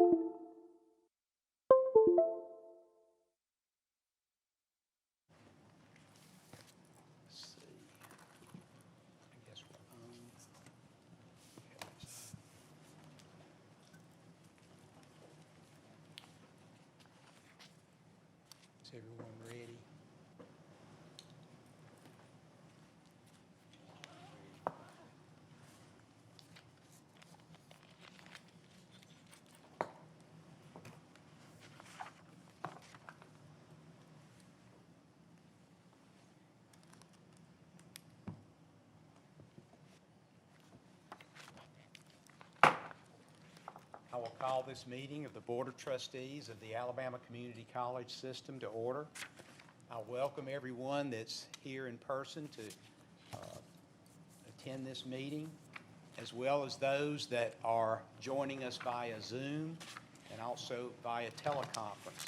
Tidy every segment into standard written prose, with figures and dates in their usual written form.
Is everyone ready? I will call this meeting of the Board of Trustees of the Alabama Community College System to order. I welcome everyone that's here in person to attend this meeting, as well as those that are joining us via Zoom and also via teleconference.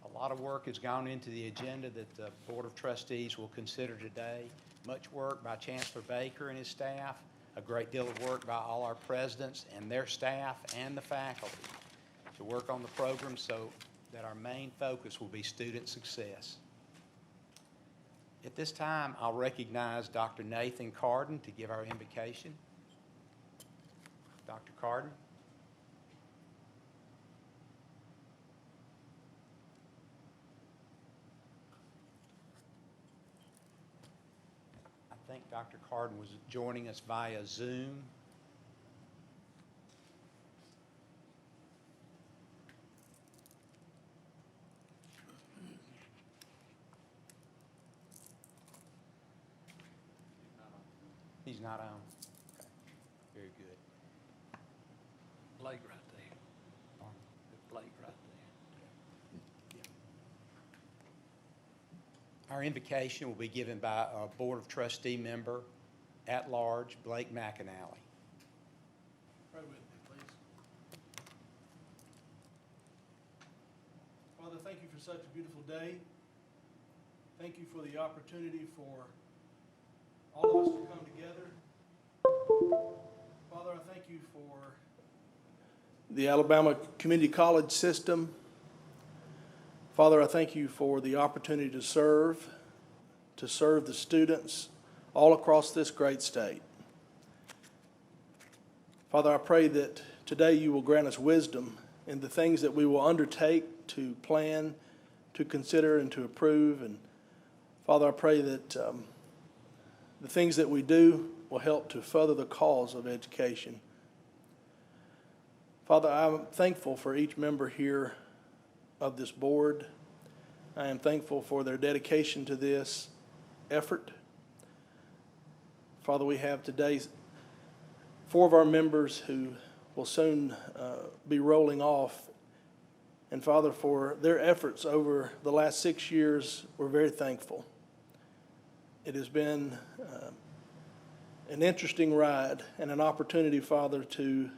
A lot of work has gone into the agenda that the Board of Trustees will consider today. Much work by Chancellor Baker and his staff, a great deal of work by all our presidents and their staff and the faculty to work on the program so that our main focus will be student success. At this time, I'll recognize Dr. Nathan Carden to give our invocation. Dr. Carden. I think Dr. Carden was joining us via Zoom. He's not on. Okay. Very good. Blake right there. Blake right there. Our invocation will be given by a Board of Trustee member at large, Blake McAnally. Pray with me, please. Father, thank you for such a beautiful day. Thank you for the opportunity for all of us to come together. Father, I thank you for the Alabama Community College System. Father, I thank you for the opportunity to serve the students all across this great state. Father, I pray that today you will grant us wisdom in the things that we will undertake to plan, to consider, and to approve. And Father, I pray that the things that we do will help to further the cause of education. Father, I'm thankful for each member here of this board. I am thankful for their dedication to this effort. Father, we have today 4 of our members who will soon be rolling off. And Father, for their efforts over the last 6 years, we're very thankful. It has been an interesting ride and an opportunity, Father, to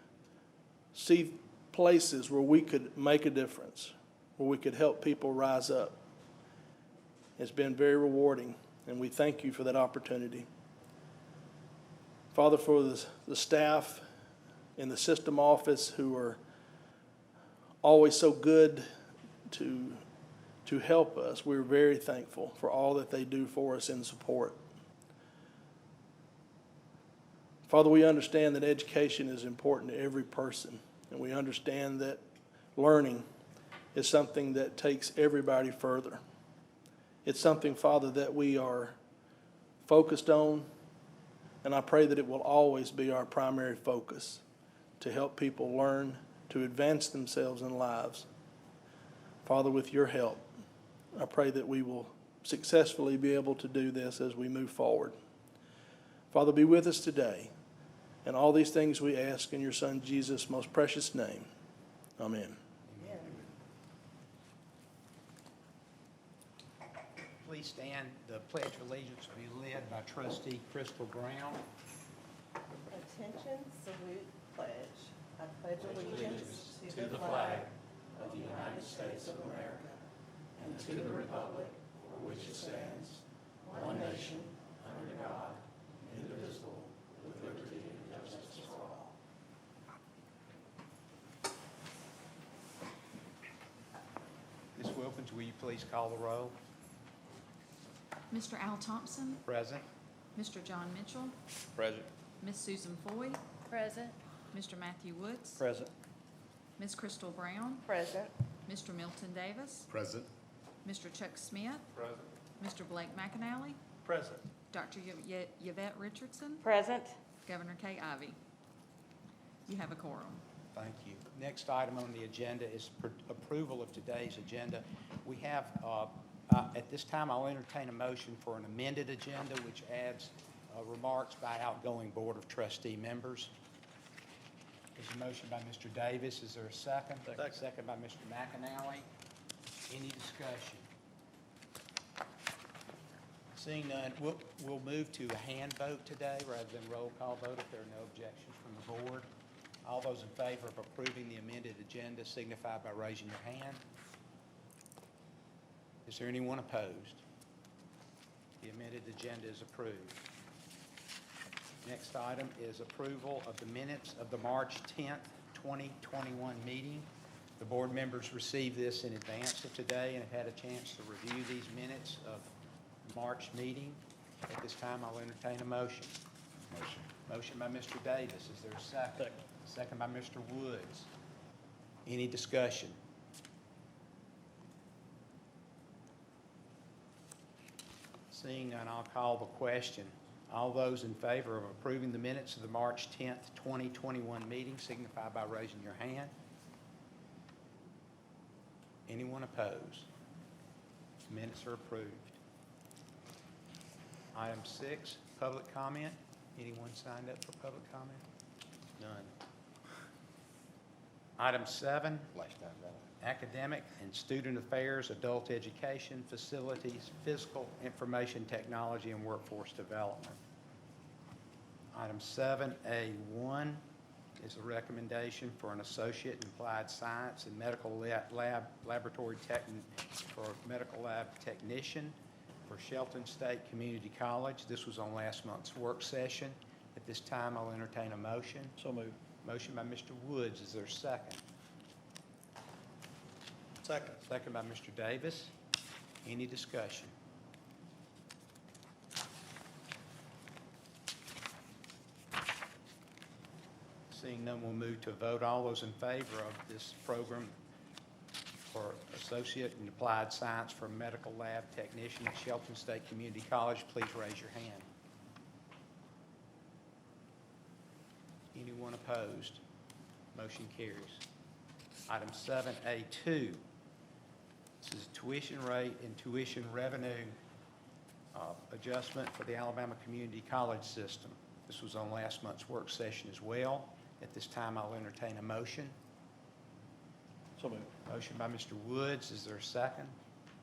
see places where we could make a difference, where we could help people rise up. It's been very rewarding, and we thank you for that opportunity. Father, for the staff in the system office who are always so good to help us, we're very thankful for all that they do for us in support. Father, we understand that education is important to every person, and we understand that learning is something that takes everybody further. It's something, Father, that we are focused on, and I pray that it will always be our primary focus to help people learn, to advance themselves in lives. Father, with your help, I pray that we will successfully be able to do this as we move forward. Father, be with us today. And all these things we ask in your Son Jesus' most precious name. Amen. Amen. Please stand. The Pledge of Allegiance will be led by Trustee Crystal Brown. Attention, salute, pledge. I pledge allegiance to the flag of the United States of America and to the republic for which it stands, one nation, under God, indivisible, with liberty and justice for all. Wilkins, will you please call the roll? Mr. Al Thompson, Present. Mr. John Mitchell, Present. Miss Susan Foy, Present. Mr. Matthew Woods, Present. Miss Crystal Brown, Present. Mr. Milton Davis, Present. Mr. Chuck Smith, Present. Mr. Blake McAnally, Present. Dr. Yvette Richardson, Present. Governor Kay Ivey. You have a quorum. Thank you. Next item on the agenda is approval of today's agenda. We have, at this time, I'll entertain a motion for an amended agenda, which adds remarks by outgoing Board of Trustee members. There's a motion by Mr. Davis. Is there a second? Second. Second by Mr. McAnally. Any discussion? Seeing none, we'll move to a hand vote today rather than roll call vote if there are no objections from the board. All those in favor of approving the amended agenda signify by raising your hand. Is there anyone opposed? The amended agenda is approved. Next item is approval of the minutes of the March 10th, 2021 meeting. The board members received this in advance of today and have had a chance to review these minutes of the March meeting. At this time, I'll entertain a motion. Motion by Mr. Davis. Is there a second? Second. Second by Mr. Woods. Any discussion? Seeing none, I'll call the question. All those in favor of approving the minutes of the March 10th, 2021 meeting signify by raising your hand. Anyone opposed? Minutes are approved. Item 6, public comment. Anyone signed up for public comment? None. Item 7, academic and student affairs, adult education, facilities, physical information technology, and workforce development. Item 7A1 is a recommendation for an associate in applied science and medical laboratory for a medical lab technician for Shelton State Community College. This was on last month's work session. At this time, I'll entertain a motion. So moved. Motion by Mr. Woods. Is there a second? Second. Second by Mr. Davis. Any discussion? Seeing none, we'll move to a vote. All those in favor of this program for Associate in Applied Science for Medical Lab Technician at Shelton State Community College, please raise your hand. Anyone opposed? Motion carries. Item 7A2. This is tuition rate and tuition revenue adjustment for the Alabama Community College system. This was on last month's work session as well. At this time, I'll entertain a motion. So moved. Motion by Mr. Woods. Is there a second?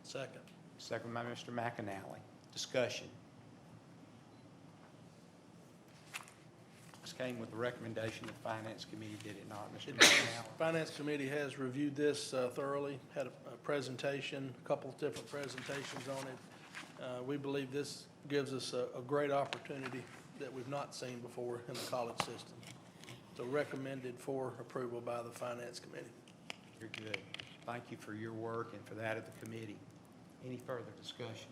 Second. Second by Mr. McAnally. Discussion. This came with the recommendation of the Finance Committee, did it not, Mr. McAnally? Finance Committee has reviewed this thoroughly, had a presentation, a couple of different presentations on it. We believe this gives us a great opportunity that we've not seen before in the college system. So recommended for approval by the Finance Committee. You're good. Thank you for your work and for that of the committee. Any further discussion?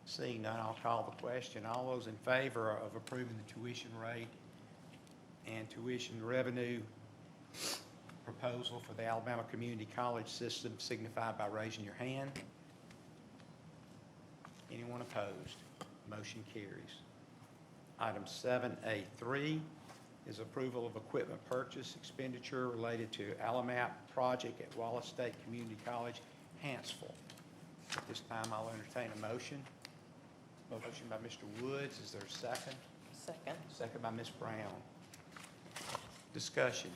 Seeing none, I'll call the question. All those in favor of approving the tuition rate and tuition revenue proposal for the Alabama Community College system signify by raising your hand. Anyone opposed? Motion carries. Item 7A3 is approval of equipment purchase expenditure related to Alamap project at Wallace State Community College, Hanceville. At this time, I'll entertain a motion. Motion by Mr. Woods. Is there a second? Second. Second by Ms. Brown. Discussion.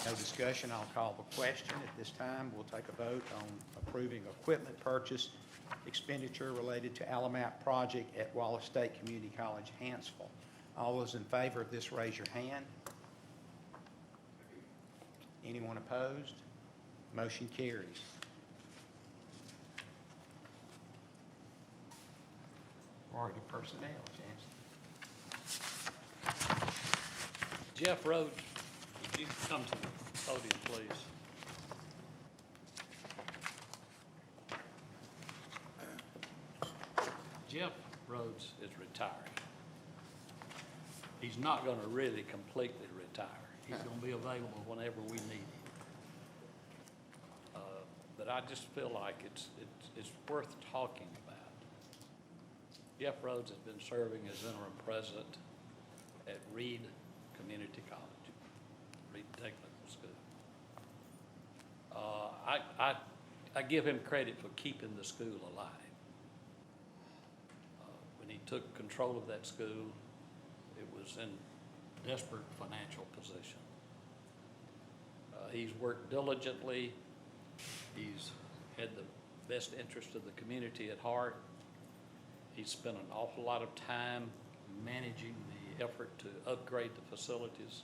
No discussion. I'll call the question. At this time, we'll take a vote on approving equipment purchase expenditure related to Alamap project at Wallace State Community College, Hanceville. All those in favor of this, raise your hand. Anyone opposed? Motion carries. We're regarding personnel, Chancellor. Jeff Rhodes, would you come to the podium, please? Jeff Rhodes is retiring. He's not going to really completely retire. He's going to be available whenever we need him. But I just feel like it's worth talking about. Jeff Rhodes has been serving as interim president at Reed Community College, Reed Technical School. I give him credit for keeping the school alive. When he took control of that school, it was in desperate financial position. He's worked diligently. He's had the best interest of the community at heart. He's spent an awful lot of time managing the effort to upgrade the facilities.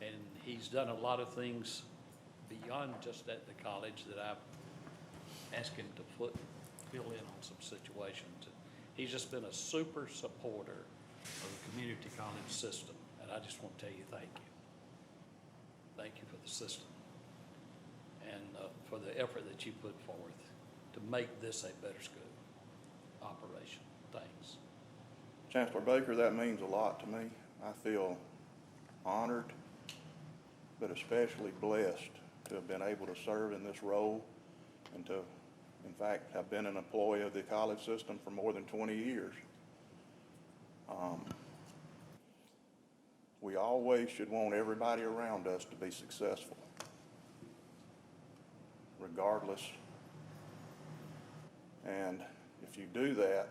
And he's done a lot of things beyond just at the college that I've asked him to fill in on some situations. He's just been a super supporter of the community college system, and I just want to tell you thank you. Thank you for the system and for the effort that you put forth to make this a better school operation. Thanks. Chancellor Baker, that means a lot to me. I feel honored, but especially blessed to have been able to serve in this role and to, in fact, have been an employee of the college system for more than 20 years. We always should want everybody around us to be successful, regardless. And if you do that,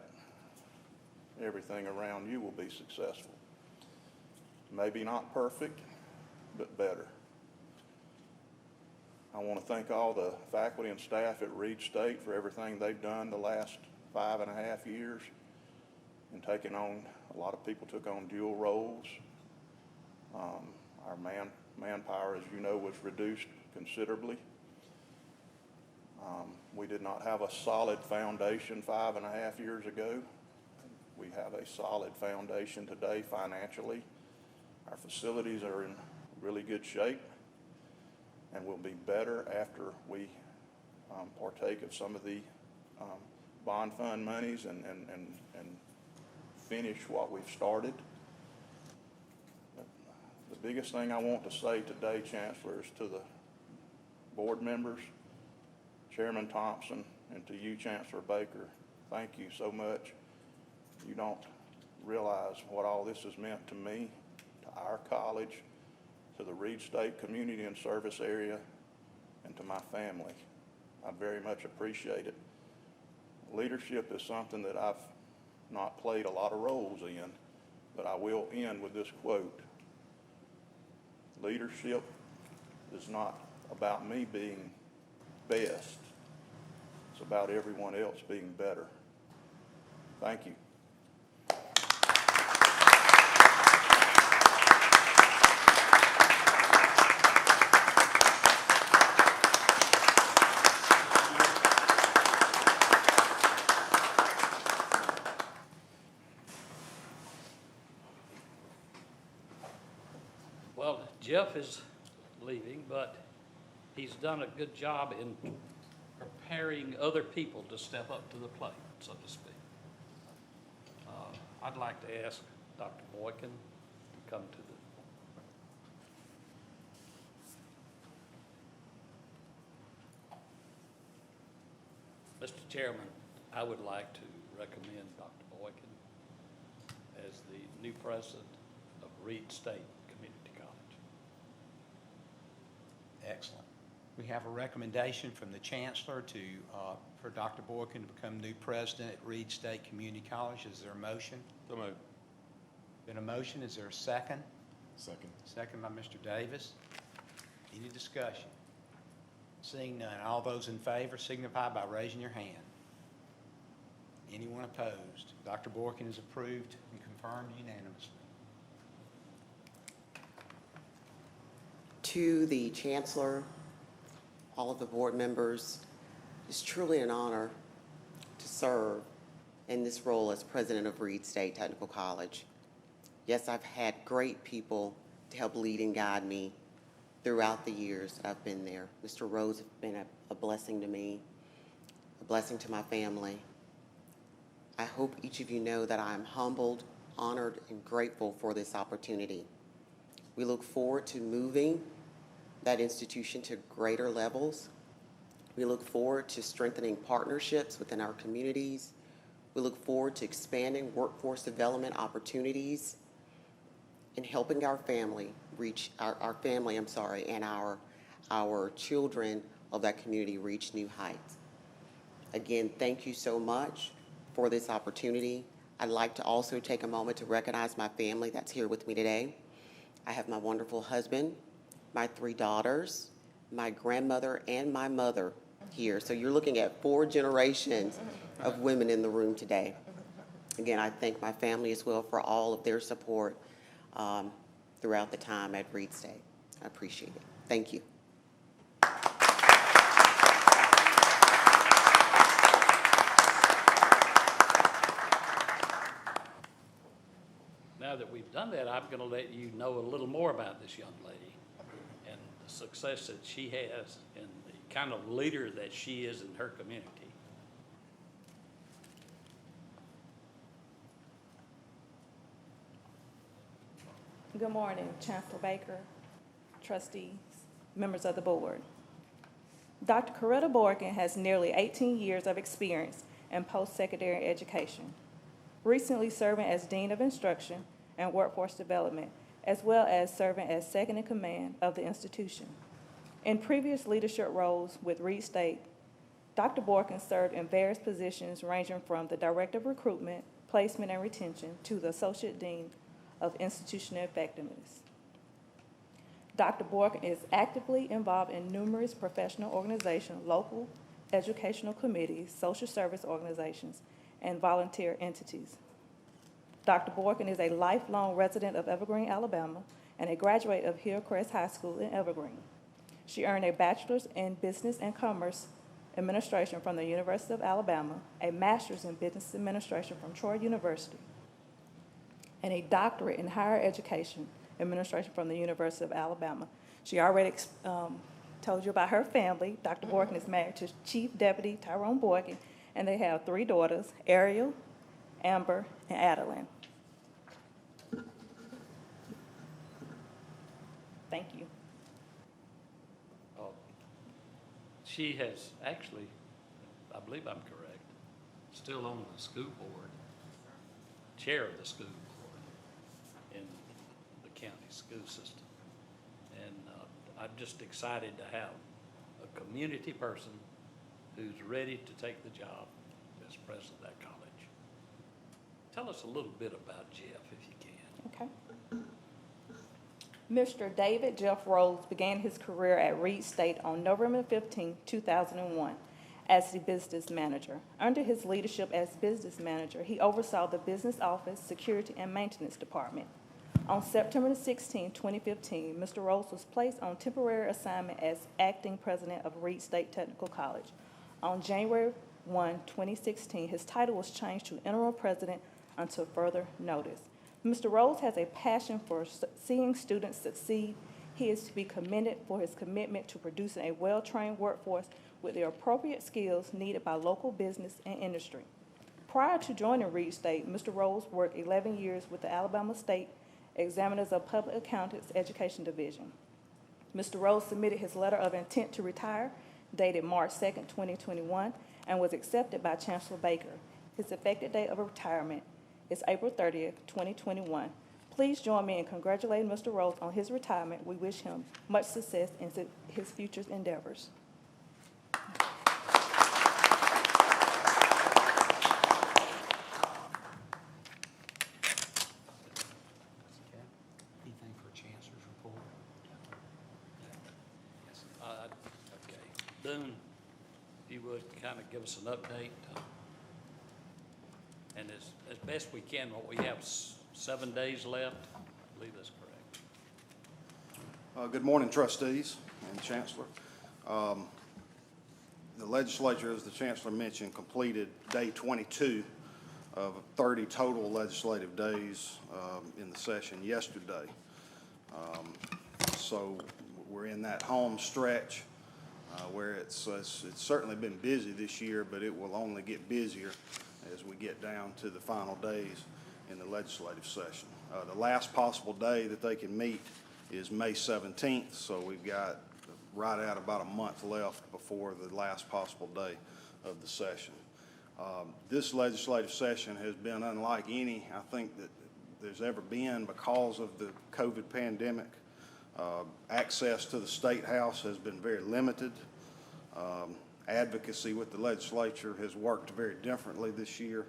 everything around you will be successful. Maybe not perfect, but better. I want to thank all the faculty and staff at Reed State for everything they've done the last 5.5 years and taking on, a lot of people took on dual roles. Our manpower, as you know, was reduced considerably. We did not have a solid foundation 5.5 years ago. We have a solid foundation today financially. Our facilities are in really good shape and will be better after we partake of some of the bond fund monies and finish what we've started. The biggest thing I want to say today, Chancellor, is to the board members, Chairman Thompson, and to you, Chancellor Baker, thank you so much. You don't realize what all this has meant to me, to our college, to the Reed State community and service area, and to my family. I very much appreciate it. Leadership is something that I've not played a lot of roles in, but I will end with this quote. Leadership is not about me being best. It's about everyone else being better. Thank you. Well, Jeff is leaving, but he's done a good job in preparing other people to step up to the plate, so to speak. I'd like to ask Dr. Boykin to come to the... Mr. Chairman, I would like to recommend Dr. Boykin as the new president of Reed State Community College. Excellent. We have a recommendation from the Chancellor for Dr. Boykin to become new president at Reed State Community College. Is there a motion? So moved. Been a motion. Is there a second? Second. Second by Mr. Davis. Any discussion? Seeing none, all those in favor signify by raising your hand. Anyone opposed? Dr. Boykin is approved and confirmed unanimously. To the Chancellor, all of the board members, it's truly an honor to serve in this role as president of Reed State Technical College. Yes, I've had great people to help lead and guide me throughout the years that I've been there. Mr. Rose has been a blessing to me, a blessing to my family. I hope each of you know that I am humbled, honored, and grateful for this opportunity. We look forward to moving that institution to greater levels. We look forward to strengthening partnerships within our communities. We look forward to expanding workforce development opportunities and helping our family reach, our family, and our children of that community reach new heights. Again, thank you so much for this opportunity. I'd like to also take a moment to recognize my family that's here with me today. I have my wonderful husband, my 3 daughters, my grandmother, and my mother here. So you're looking at 4 generations of women in the room today. Again, I thank my family as well for all of their support throughout the time at Reed State. I appreciate it. Thank you. Now that we've done that, I'm going to let you know a little more about this young lady and the success that she has and the kind of leader that she is in her community. Good morning, Chancellor Baker, trustees, members of the board. Dr. Coretta Borgen has nearly 18 years of experience in post-secondary education, recently serving as Dean of Instruction and Workforce Development, as well as serving as second in command of the institution. In previous leadership roles with Reed State, Dr. Borgen served in various positions ranging from the Director of Recruitment, Placement, and Retention to the Associate Dean of Institutional Effectiveness. Dr. Borgen is actively involved in numerous professional organizations, local educational committees, social service organizations, and volunteer entities. Dr. Borgen is a lifelong resident of Evergreen, Alabama, and a graduate of Hillcrest High School in Evergreen. She earned a bachelor's in Business and Commerce Administration from the University of Alabama, a master's in Business Administration from Troy University, and a doctorate in Higher Education Administration from the University of Alabama. She already told you about her family. Dr. Borgen is married to Chief Deputy Tyrone Borgen, and they have 3 daughters, Ariel, Amber, and Adeline. Thank you. She has actually, I believe I'm correct, still on the school board, chair of the school board in the county school system. And I'm just excited to have a community person who's ready to take the job as president of that college. Tell us a little bit about Jeff, if you can. Okay. Mr. David Jeff Rose began his career at Reed State on November 15, 2001, as the business manager. Under his leadership as business manager, he oversaw the business office, security, and maintenance department. On September 16, 2015, Mr. Rose was placed on temporary assignment as acting president of Reed State Technical College. On January 1, 2016, his title was changed to interim president until further notice. Mr. Rose has a passion for seeing students succeed. He is to be commended for his commitment to producing a well-trained workforce with the appropriate skills needed by local business and industry. Prior to joining Reed State, Mr. Rose worked 11 years with the Alabama State Examiners of Public Accountants Education Division. Mr. Rose submitted his letter of intent to retire, dated March 2, 2021, and was accepted by Chancellor Baker. His effective date of retirement is April 30th, 2021. Please join me in congratulating Mr. Rose on his retirement. We wish him much success in his future endeavors. Anything for Chancellor's report? Okay. Boone, if you would kind of give us an update. And as best we can, what we have 7 days left, I believe that's correct. Good morning, trustees and Chancellor. The legislature, as the Chancellor mentioned, completed day 22 of 30 total legislative days in the session yesterday. So we're in that home stretch where it's certainly been busy this year, but it will only get busier as we get down to the final days in the legislative session. The last possible day that they can meet is May 17th, so we've got right at about a month left before the last possible day of the session. This legislative session has been unlike any, I think, that there's ever been because of the COVID pandemic. Access to the State House has been very limited. Advocacy with the legislature has worked very differently this year,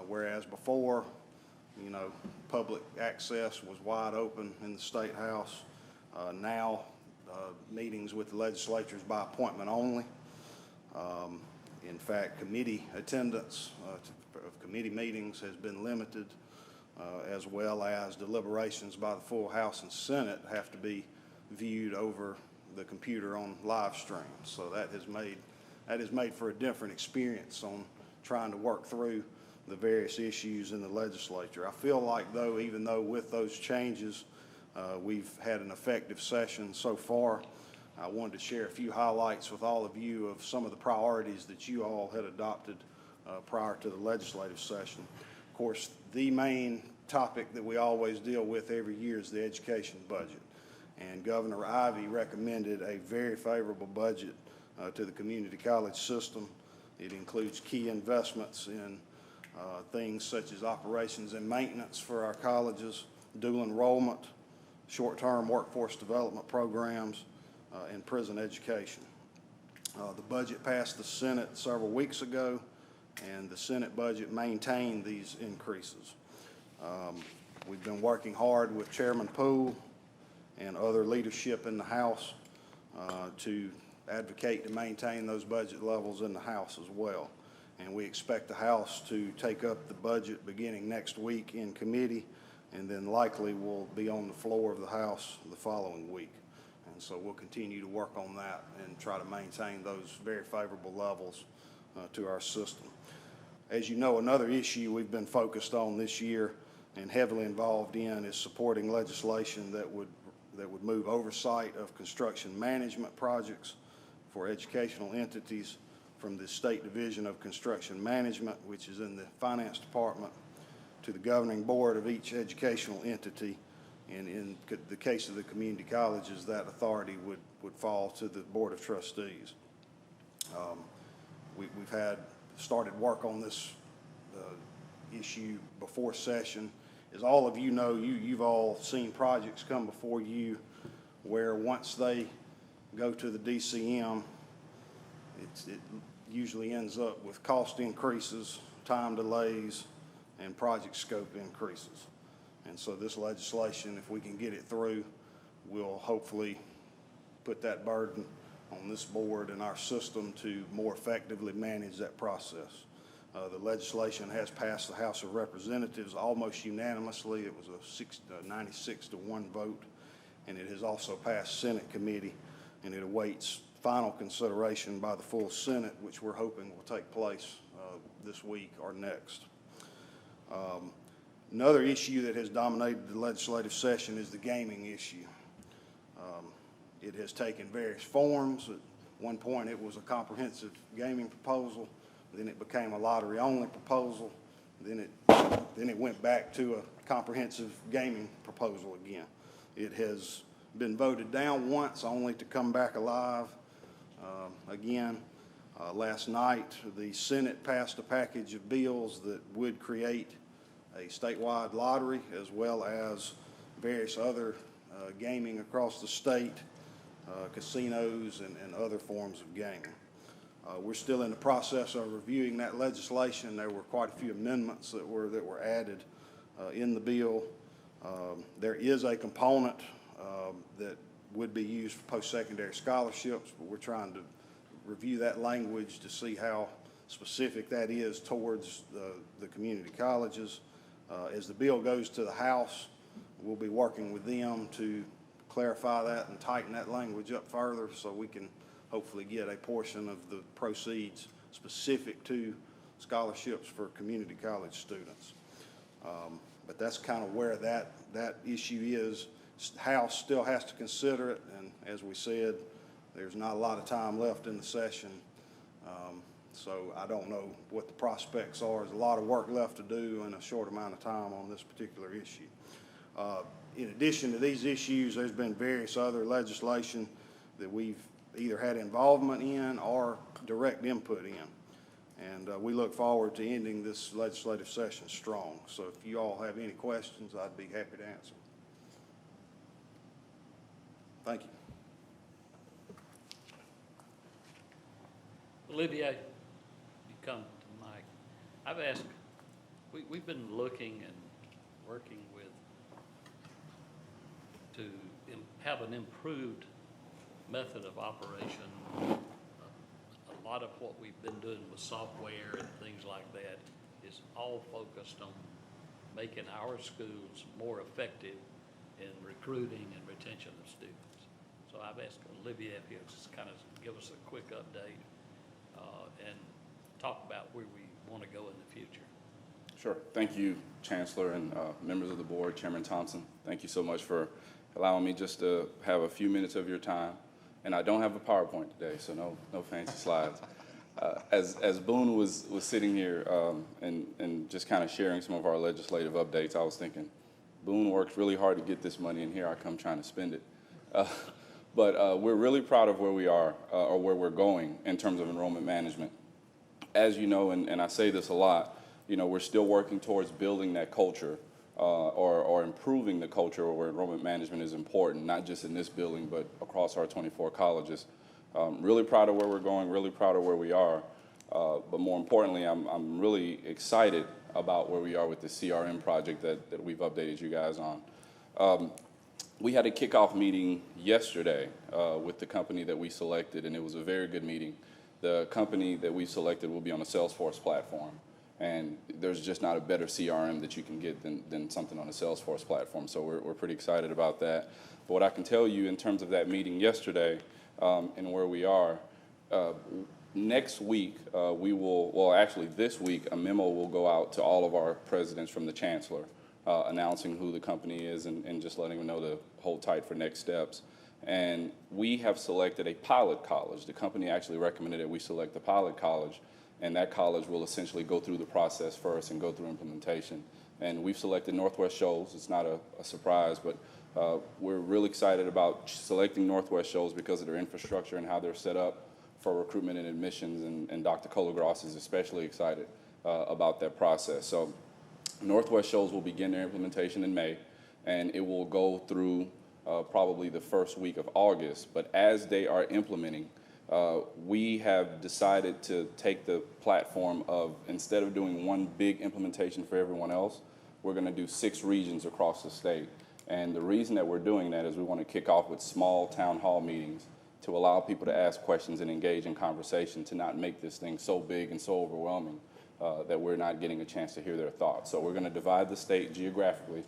whereas before, you know, public access was wide open in the State House. Now, meetings with the legislature is by appointment only. In fact, committee attendance of committee meetings has been limited, as well as deliberations by the full House and Senate have to be viewed over the computer on live stream. So that has made for a different experience on trying to work through the various issues in the legislature. I feel like, though, even though with those changes, we've had an effective session so far. I wanted to share a few highlights with all of you of some of the priorities that you all had adopted prior to the legislative session. Of course, the main topic that we always deal with every year is the education budget. And Governor Ivey recommended a very favorable budget to the community college system. It includes key investments in things such as operations and maintenance for our colleges, dual enrollment, short-term workforce development programs, and prison education. The budget passed the Senate several weeks ago, and the Senate budget maintained these increases. We've been working hard with Chairman Poole and other leadership in the House to advocate to maintain those budget levels in the House as well. And we expect the House to take up the budget beginning next week in committee, and then likely will be on the floor of the House the following week. And so we'll continue to work on that and try to maintain those very favorable levels to our system. As you know, another issue we've been focused on this year and heavily involved in is supporting legislation that would move oversight of construction management projects for educational entities from the State Division of Construction Management, which is in the Finance Department, to the governing board of each educational entity. And in the case of the community colleges, that authority would fall to the Board of Trustees. We've started work on this issue before session. As all of you know, you've all seen projects come before you where once they go to the DCM, it usually ends up with cost increases, time delays, and project scope increases. And so this legislation, if we can get it through, will hopefully put that burden on this board and our system to more effectively manage that process. The legislation has passed the House of Representatives almost unanimously. It was a 96-1 vote, and it has also passed Senate committee, and it awaits final consideration by the full Senate, which we're hoping will take place this week or next. Another issue that has dominated the legislative session is the gaming issue. It has taken various forms. At one point, it was a comprehensive gaming proposal. Then it became a lottery-only proposal. Then it went back to a comprehensive gaming proposal again. It has been voted down once, only to come back alive again. Last night, the Senate passed a package of bills that would create a statewide lottery, as well as various other gaming across the state, casinos, and other forms of gaming. We're still in the process of reviewing that legislation. There were quite a few amendments that were added in the bill. There is a component that would be used for post-secondary scholarships, but we're trying to review that language to see how specific that is towards the community colleges. As the bill goes to the House, we'll be working with them to clarify that and tighten that language up further so we can hopefully get a portion of the proceeds specific to scholarships for community college students. But that's kind of where that issue is. House still has to consider it, and as we said, there's not a lot of time left in the session. So I don't know what the prospects are. There's a lot of work left to do in a short amount of time on this particular issue. In addition to these issues, there's been various other legislation that we've either had involvement in or direct input in. And we look forward to ending this legislative session strong. So if you all have any questions, I'd be happy to answer. Thank you. Olivier, you come to Mike. I've asked, we've been looking and working with to have an improved method of operation. A lot of what we've been doing with software and things like that is all focused on making our schools more effective in recruiting and retention of students. So I've asked Olivier if he'll just kind of give us a quick update and talk about where we want to go in the future. Sure. Thank you, Chancellor and members of the board, Chairman Thompson. Thank you so much for allowing me just to have a few minutes of your time. And I don't have a PowerPoint today, so no fancy slides. As Boone was sitting here and just kind of sharing some of our legislative updates, I was thinking, Boone works really hard to get this money, and here I come trying to spend it. But we're really proud of where we are or where we're going in terms of enrollment management. As you know, and I say this a lot, you know, we're still working towards building that culture or improving the culture where enrollment management is important, not just in this building, but across our 24 colleges. Really proud of where we're going, really proud of where we are. But more importantly, I'm really excited about where we are with the CRM project that we've updated you guys on. We had a kickoff meeting yesterday with the company that we selected, and it was a very good meeting. The company that we selected will be on a Salesforce platform, and there's just not a better CRM that you can get than something on a Salesforce platform, so we're pretty excited about that. But what I can tell you in terms of that meeting yesterday and where we are, next week we will, well actually this week, a memo will go out to all of our presidents from the Chancellor announcing who the company is and just letting them know to hold tight for next steps. And we have selected a pilot college. The company actually recommended that we select a pilot college, and that college will essentially go through the process first and go through implementation. And we've selected Northwest Shoals. It's not a surprise, but we're really excited about selecting Northwest Shoals because of their infrastructure and how they're set up for recruitment and admissions, and Dr. Colagross is especially excited about that process. So Northwest Shoals will begin their implementation in May, and it will go through probably the first week of August. But as they are implementing, we have decided to take the platform of, instead of doing one big implementation for everyone else, we're going to do 6 regions across the state. And the reason that we're doing that is we want to kick off with small town hall meetings to allow people to ask questions and engage in conversation, to not make this thing so big and so overwhelming that we're not getting a chance to hear their thoughts. So we're going to divide the state geographically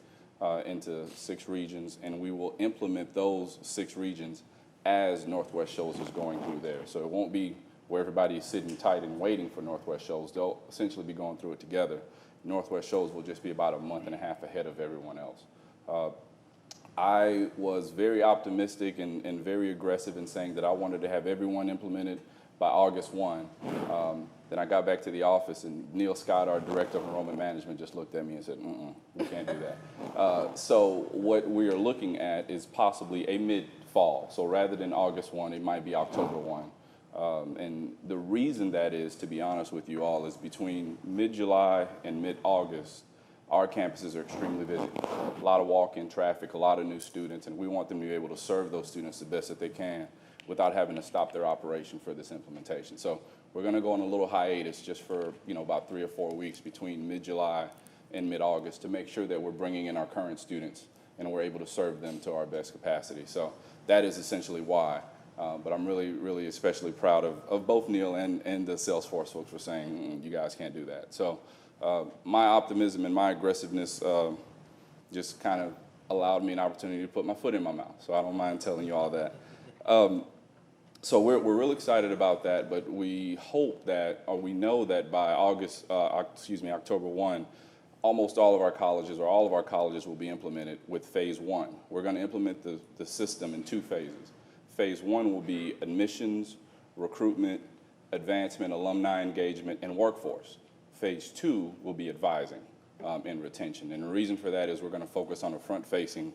into 6 regions, and we will implement those 6 regions as Northwest Shoals is going through there. So it won't be where everybody is sitting tight and waiting for Northwest Shoals. They'll essentially be going through it together. Northwest Shoals will just be about a month and a half ahead of everyone else. I was very optimistic and very aggressive in saying that I wanted to have everyone implemented by August 1. Then I got back to the office, and Neil Scott, our Director of Enrollment Management, just looked at me and said, we can't do that. So what we are looking at is possibly a mid-fall. So rather than August 1, it might be October 1. And the reason that is, to be honest with you all, is between mid-July and mid-August, our campuses are extremely busy. A lot of walk-in traffic, a lot of new students, and we want them to be able to serve those students the best that they can without having to stop their operation for this implementation. So we're going to go on a little hiatus just for about 3 or 4 weeks between mid-July and mid-August to make sure that we're bringing in our current students and we're able to serve them to our best capacity. So that is essentially why. But I'm really, really especially proud of both Neil and the Salesforce folks for saying, you guys can't do that. So my optimism and my aggressiveness just kind of allowed me an opportunity to put my foot in my mouth. So I don't mind telling you all that. So we're real excited about that, but we hope that, or we know that by October 1, almost all of our colleges, or all of our colleges will be implemented with phase one. We're going to implement the system in 2 phases. Phase one will be admissions, recruitment, advancement, alumni engagement, and workforce. Phase two will be advising and retention. And the reason for that is we're going to focus on a front-facing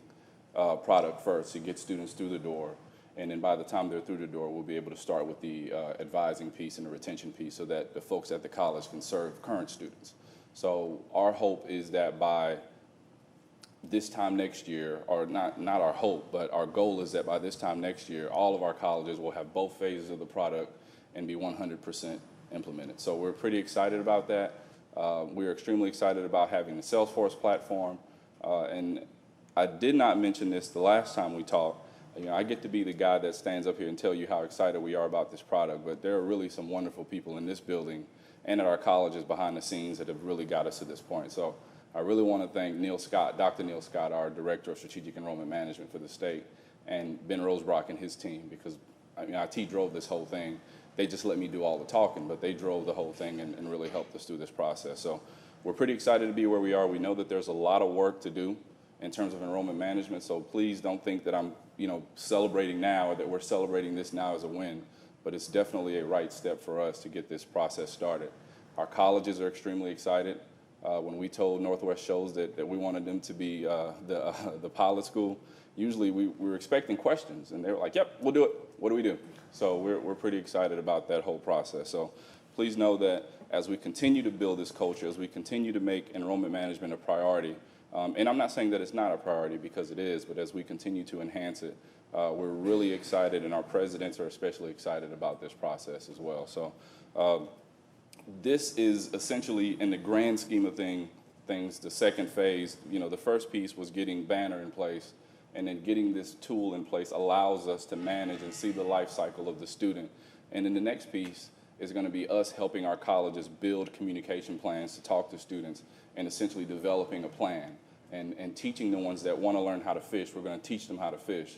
product first to get students through the door. And then by the time they're through the door, we'll be able to start with the advising piece and the retention piece so that the folks at the college can serve current students. So our hope is that by this time next year, or not our hope, but our goal is that by this time next year, all of our colleges will have both phases of the product and be 100% implemented. So we're pretty excited about that. We're extremely excited about having the Salesforce platform. And I did not mention this the last time we talked. You know, I get to be the guy that stands up here and tell you how excited we are about this product, but there are really some wonderful people in this building and at our colleges behind the scenes that have really got us to this point. So I really want to thank Neil Scott, Dr. Neil Scott, our Director of Strategic Enrollment Management for the state, and Ben Rosebrock and his team, because I mean, IT drove this whole thing. They just let me do all the talking, but they drove the whole thing and really helped us through this process. So we're pretty excited to be where we are. We know that there's a lot of work to do in terms of enrollment management, so please don't think that I'm, you know, celebrating now or that we're celebrating this now as a win, but it's definitely a right step for us to get this process started. Our colleges are extremely excited. When we told Northwest Shoals that we wanted them to be the pilot school, usually we were expecting questions, and they were like, yep, we'll do it. What do we do? So we're pretty excited about that whole process. So please know that as we continue to build this culture, as we continue to make enrollment management a priority, and I'm not saying that it's not a priority because it is, but as we continue to enhance it, we're really excited, and our presidents are especially excited about this process as well. So this is essentially, in the grand scheme of things, the second phase. You know, the first piece was getting Banner in place, and then getting this tool in place allows us to manage and see the life cycle of the student. And then the next piece is going to be us helping our colleges build communication plans to talk to students and essentially developing a plan and teaching the ones that want to learn how to fish. We're going to teach them how to fish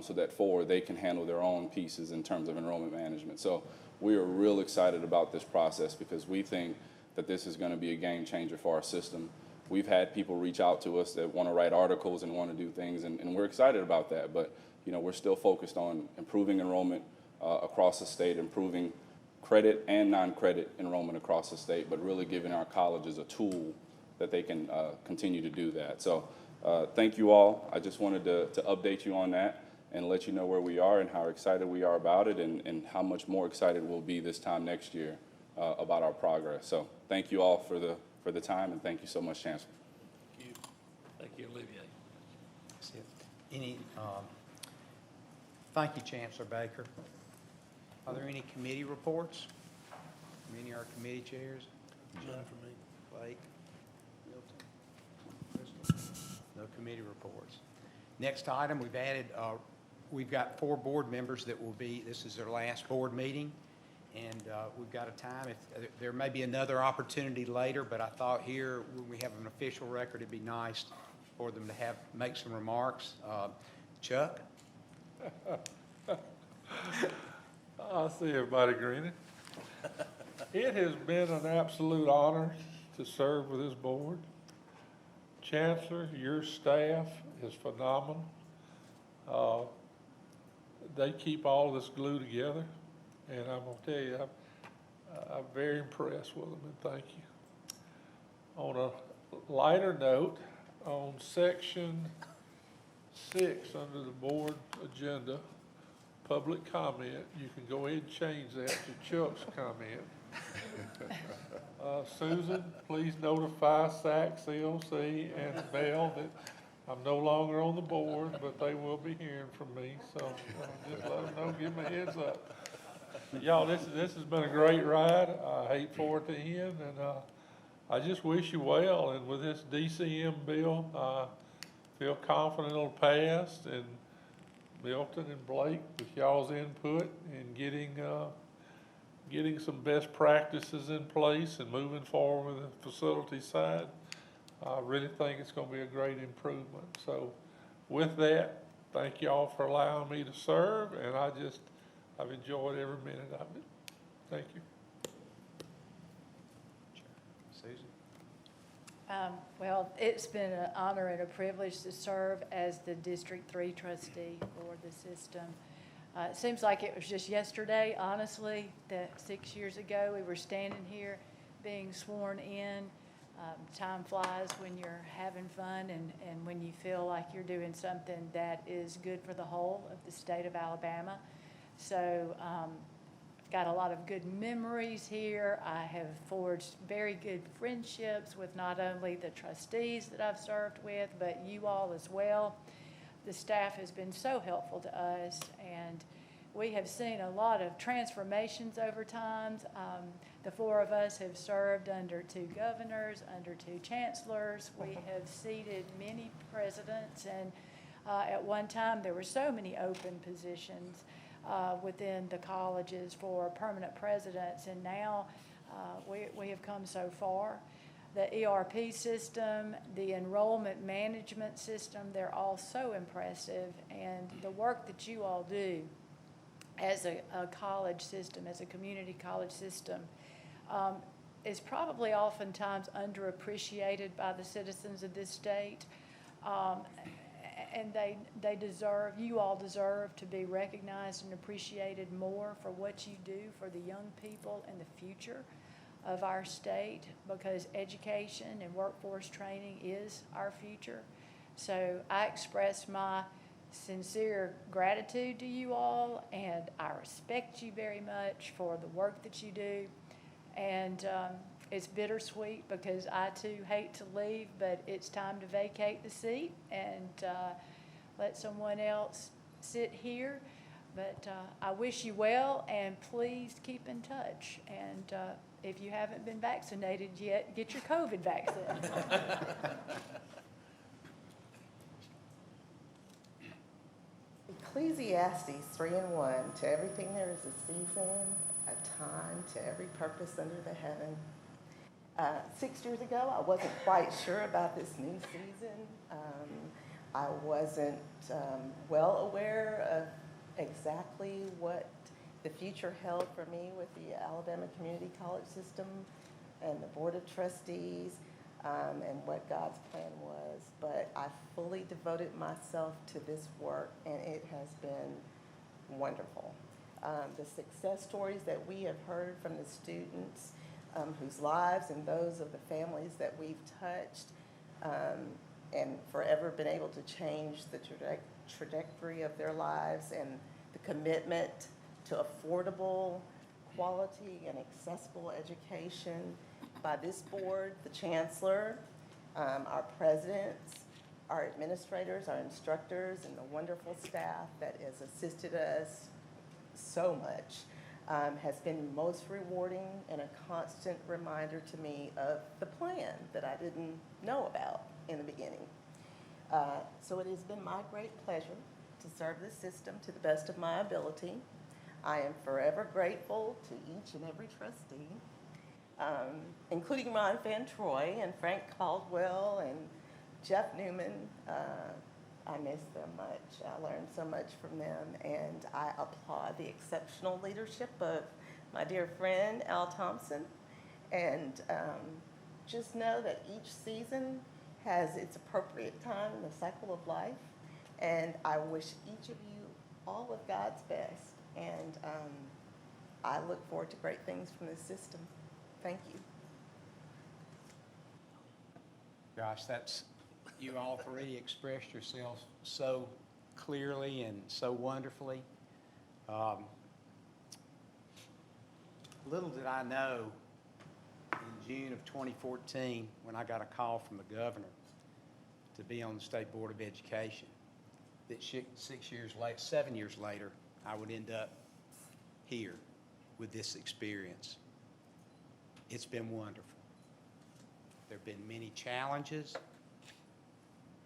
so that forward they can handle their own pieces in terms of enrollment management. So we are real excited about this process because we think that this is going to be a game changer for our system. We've had people reach out to us that want to write articles and want to do things, and we're excited about that. But you know, we're still focused on improving enrollment across the state, improving credit and non-credit enrollment across the state, but really giving our colleges a tool that they can continue to do that. So thank you all. I just wanted to update you on that and let you know where we are and how excited we are about it, and how much more excited we'll be this time next year about our progress. So thank you all for the time, and thank you so much, Chancellor. Thank you, Olivier. That's it. Thank you, Chancellor Baker. Are there any committee reports from any of our committee chairs? None for me. Blake? Milton? Crystal? No committee reports. Next item, we've got 4 board members that will be, this is their last board meeting, and we've got a time. There may be another opportunity later, but I thought here, when we have an official record, it'd be nice for them to make some remarks. Chuck? I see everybody grinning. It has been an absolute honor to serve with this board. Chancellor, your staff is phenomenal. They keep all this glue together, and I'm going to tell you, I'm very impressed with them, and thank you. On a lighter note, on section 6 under the board agenda, public comment, you can go ahead and change that to Chuck's comment. Susan, please notify SAC, COC, and Bell that I'm no longer on the board, but they will be hearing from me, so just let them know, give them a heads up. Y'all, this has been a great ride. I hate for it to end, and I just wish you well. And with this DCM bill, I feel confident it'll pass, and Milton and Blake, with y'all's input and getting some best practices in place and moving forward with the facility side, I really think it's going to be a great improvement. So with that, thank y'all for allowing me to serve, and I just I've enjoyed every minute of it. Thank you. Susan? Well, it's been an honor and a privilege to serve as the District 3 trustee for the system. It seems like it was just yesterday, honestly, that 6 years ago we were standing here being sworn in. Time flies when you're having fun and when you feel like you're doing something that is good for the whole of the state of Alabama. So I've got a lot of good memories here. I have forged very good friendships with not only the trustees that I've served with, but you all as well. The staff has been so helpful to us, and we have seen a lot of transformations over time. The four of us have served under 2 governors, under 2 chancellors. We have seated many presidents, and at one time there were so many open positions within the colleges for permanent presidents, and now we have come so far. The ERP system, the enrollment management system, they're all so impressive, and the work that you all do as a college system, as a community college system, is probably oftentimes underappreciated by the citizens of this state. And they deserve, you all deserve to be recognized and appreciated more for what you do for the young people and the future of our state, because education and workforce training is our future. So I express my sincere gratitude to you all, and I respect you very much for the work that you do. And it's bittersweet because I too hate to leave, but it's time to vacate the seat and let someone else sit here. But I wish you well, and please keep in touch. And if you haven't been vaccinated yet, get your COVID vaccine. Ecclesiastes 3:1, to everything there is a season, a time, to every purpose under the heaven. 6 years ago, I wasn't quite sure about this new season. I wasn't well aware of exactly what the future held for me with the Alabama Community College System and the Board of Trustees, and what God's plan was. But I fully devoted myself to this work, and it has been wonderful. The success stories that we have heard from the students, whose lives and those of the families that we've touched, and forever been able to change the trajectory of their lives, and the commitment to affordable, quality, and accessible education by this board, the Chancellor, our presidents, our administrators, our instructors, and the wonderful staff that has assisted us so much, has been most rewarding and a constant reminder to me of the plan that I didn't know about in the beginning. So it has been my great pleasure to serve the system to the best of my ability. I am forever grateful to each and every trustee, including Ron Van Troy and Frank Caldwell and Jeff Newman. I miss them much. I learned so much from them, and I applaud the exceptional leadership of my dear friend Al Thompson. And just know that each season has its appropriate time in the cycle of life, and I wish each of you all of God's best. And I look forward to great things from this system. Thank you. Gosh, you all three expressed yourselves so clearly and so wonderfully. Little did I know in June of 2014, when I got a call from the governor to be on the State Board of Education, that 7 years later, I would end up here with this experience. It's been wonderful. There have been many challenges,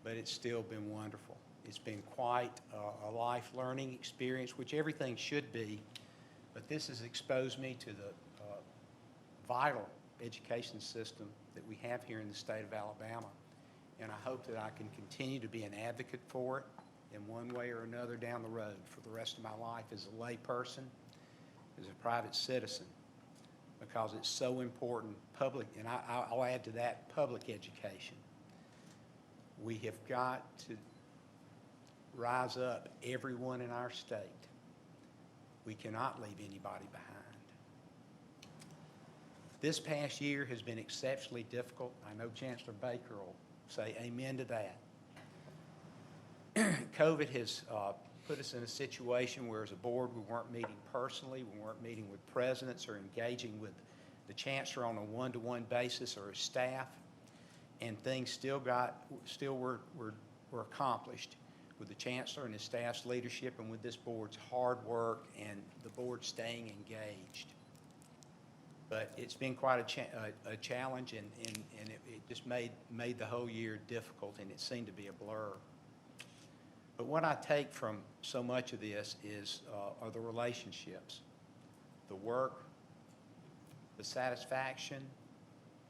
but it's still been wonderful. It's been quite a life learning experience, which everything should be, but this has exposed me to the vital education system that we have here in the state of Alabama, and I hope that I can continue to be an advocate for it in one way or another down the road for the rest of my life as a lay person, as a private citizen, because it's so important, public, and I'll add to that, public education. We have got to rise up, everyone in our state. We cannot leave anybody behind. This past year has been exceptionally difficult. I know Chancellor Baker will say amen to that. COVID has put us in a situation where as a board we weren't meeting personally, we weren't meeting with presidents or engaging with the Chancellor on a one-to-one basis or his staff, and things still were accomplished with the Chancellor and his staff's leadership and with this board's hard work and the board staying engaged. But it's been quite a challenge, and it just made the whole year difficult, and it seemed to be a blur. But what I take from so much of this are the relationships, the work, the satisfaction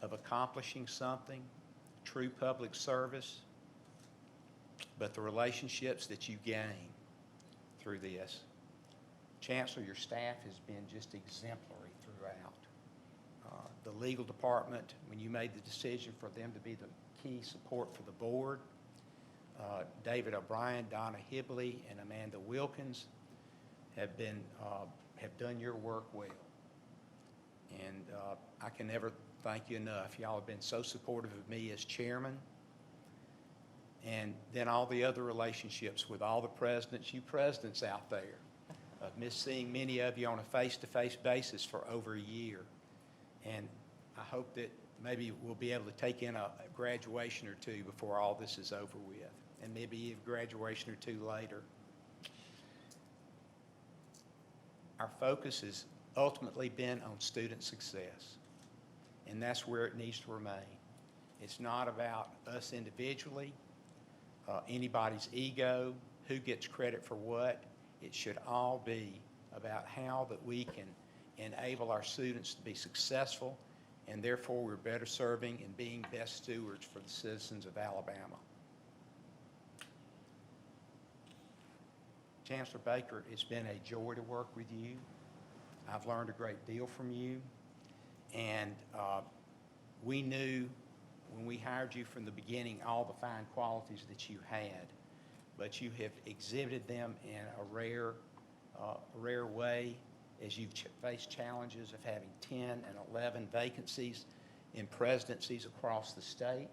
of accomplishing something, true public service, but the relationships that you gain through this. Chancellor, your staff has been just exemplary throughout. The legal department, when you made the decision for them to be the key support for the board, David O'Brien, Donna Hibley, and Amanda Wilkins have done your work well. And I can never thank you enough. Y'all have been so supportive of me as chairman. And then all the other relationships with all the presidents, you presidents out there. I've missed seeing many of you on a face-to-face basis for over a year. And I hope that maybe we'll be able to take in a graduation or two before all this is over with, and maybe a graduation or two later. Our focus has ultimately been on student success, and that's where it needs to remain. It's not about us individually, anybody's ego, who gets credit for what. It should all be about how that we can enable our students to be successful, and therefore we're better serving and being best stewards for the citizens of Alabama. Chancellor Baker, it's been a joy to work with you. I've learned a great deal from you, and we knew when we hired you from the beginning all the fine qualities that you had, but you have exhibited them in a rare way as you've faced challenges of having 10 and 11 vacancies in presidencies across the state.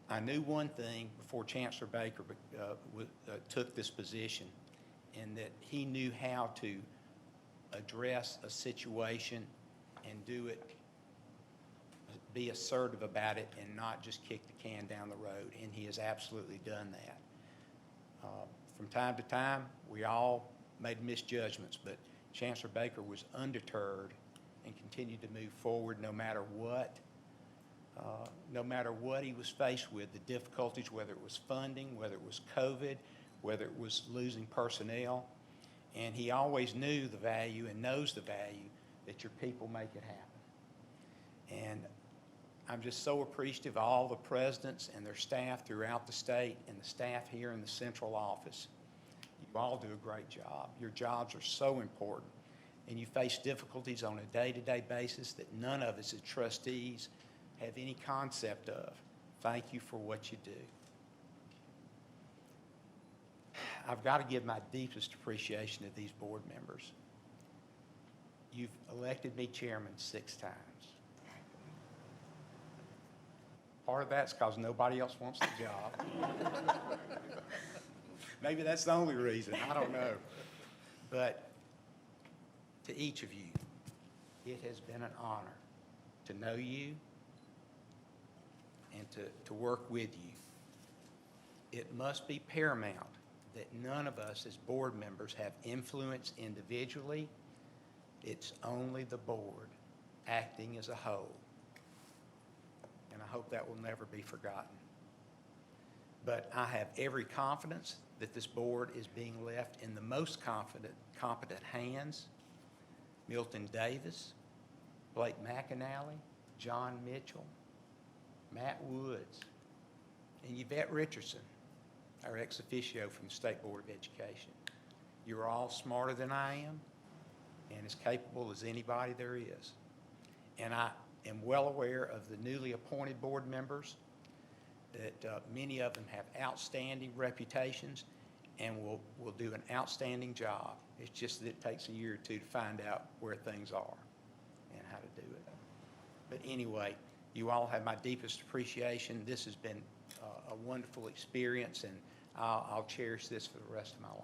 I knew one thing before Chancellor Baker took this position, and that he knew how to address a situation and do it, be assertive about it, and not just kick the can down the road, and he has absolutely done that. From time to time, we all made misjudgments, but Chancellor Baker was undeterred and continued to move forward no matter what. No matter what he was faced with, the difficulties, whether it was funding, whether it was COVID, whether it was losing personnel. And he always knew the value and knows the value that your people make it happen. And I'm just so appreciative of all the presidents and their staff throughout the state and the staff here in the central office. You all do a great job. Your jobs are so important, and you face difficulties on a day-to-day basis that none of us as trustees have any concept of. Thank you for what you do. I've got to give my deepest appreciation to these board members. You've elected me chairman 6 times. Part of that's because nobody else wants the job. Maybe that's the only reason, I don't know. But to each of you, it has been an honor to know you and to work with you. It must be paramount that none of us as board members have influence individually. It's only the board acting as a whole. And I hope that will never be forgotten. But I have every confidence that this board is being left in the most competent hands. Milton Davis, Blake McAnally, John Mitchell, Matt Woods, and Yvette Richardson. our ex officio from the State Board of Education. You're all smarter than I am and as capable as anybody there is. And I am well aware of the newly appointed board members, that many of them have outstanding reputations and will do an outstanding job. It's just that it takes a year or two to find out where things are and how to do it. But anyway, you all have my deepest appreciation. This has been a wonderful experience, and I'll cherish this for the rest of my life.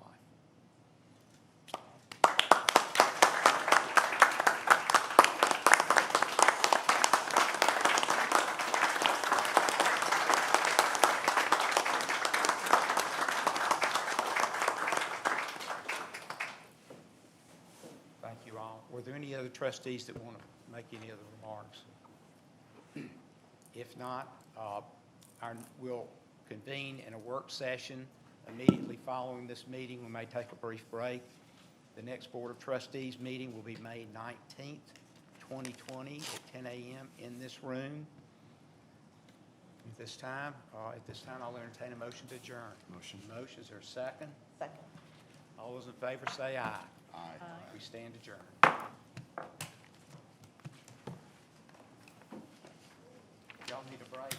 Thank you all. Were there any other trustees that want to make any other remarks? If not, we'll convene in a work session immediately following this meeting. We may take a brief break. The next Board of Trustees meeting will be May 19th, 2020 at 10 a.m. in this room. At this time, I'll entertain a motion to adjourn. Motion. Is there a second? Second. All those in favor say aye. Aye. We stand adjourned. Y'all need a break?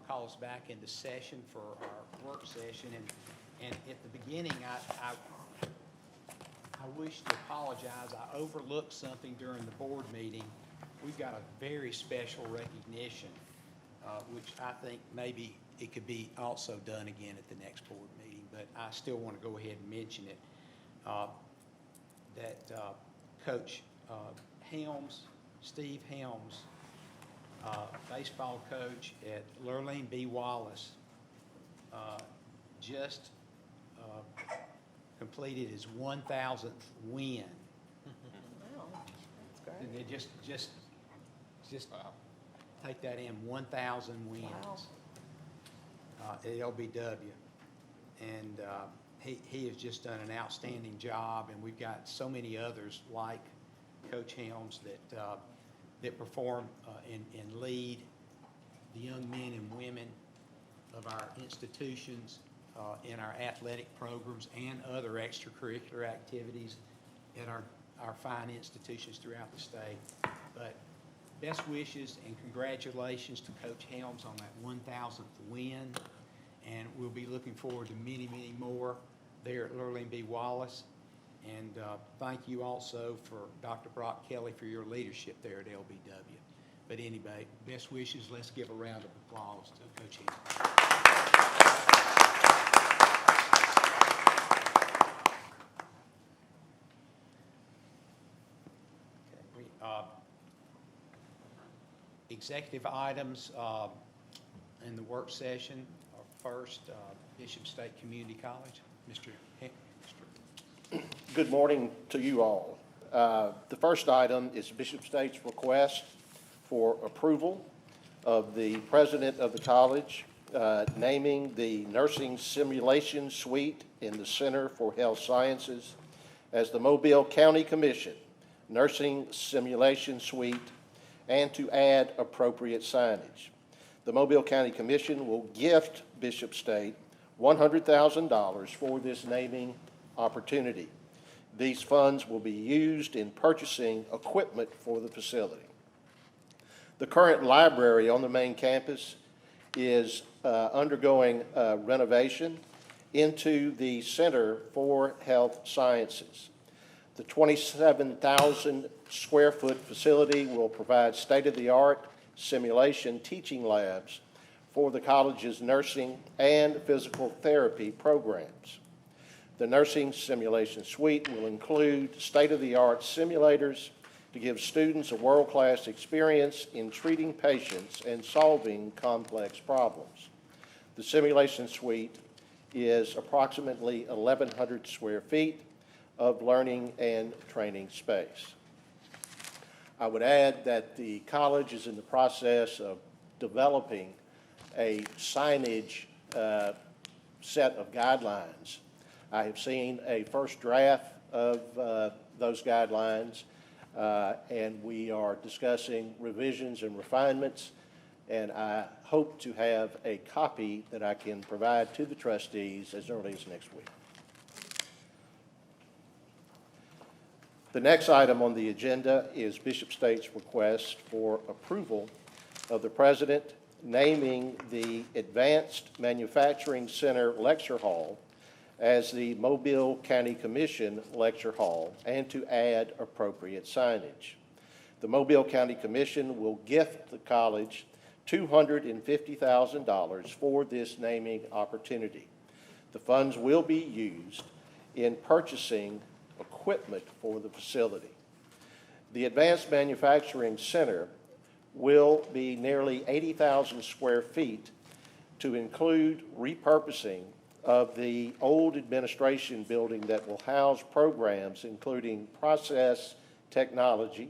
call us back into session for our work session. And at the beginning, I wish to apologize. I overlooked something during the board meeting. We've got a very special recognition, which I think maybe it could be also done again at the next board meeting, but I still want to go ahead and mention it. That Coach Helms, Steve Helms, baseball coach at Lurleen B. Wallace, just completed his 1,000th win. Wow, that's great. And they just take that in, 1,000 wins. Wow. At LBW. And he has just done an outstanding job, and we've got so many others like Coach Helms that perform and lead the young men and women of our institutions in our athletic programs and other extracurricular activities at our fine institutions throughout the state. But best wishes and congratulations to Coach Helms on that 1,000th win. And we'll be looking forward to many, many more there at Lurleen B. Wallace. And thank you also for Dr. Brock Kelly for your leadership there at LBW. But anyway, best wishes. Let's give a round of applause to Coach Helms. Executive items in the work session are first, Bishop State Community College. Mr. Heck. Good morning to you all. The first item is Bishop State's request for approval of the president of the college naming the Nursing Simulation Suite in the Center for Health Sciences as the Mobile County Commission Nursing Simulation Suite, and to add appropriate signage. The Mobile County Commission will gift Bishop State $100,000 for this naming opportunity. These funds will be used in purchasing equipment for the facility. The current library on the main campus is undergoing renovation into the Center for Health Sciences. The 27,000 square foot facility will provide state-of-the-art simulation teaching labs for the college's nursing and physical therapy programs. The Nursing Simulation Suite will include state-of-the-art simulators to give students a world-class experience in treating patients and solving complex problems. The Simulation Suite is approximately 1,100 square feet of learning and training space. I would add that the college is in the process of developing a signage set of guidelines. I have seen a first draft of those guidelines, and we are discussing revisions and refinements, and I hope to have a copy that I can provide to the trustees as early as next week. The next item on the agenda is Bishop State's request for approval of the president naming the Advanced Manufacturing Center Lecture Hall as the Mobile County Commission Lecture Hall, and to add appropriate signage. The Mobile County Commission will gift the college $250,000 for this naming opportunity. The funds will be used in purchasing equipment for the facility. The Advanced Manufacturing Center will be nearly 80,000 square feet to include repurposing of the old administration building that will house programs including process technology,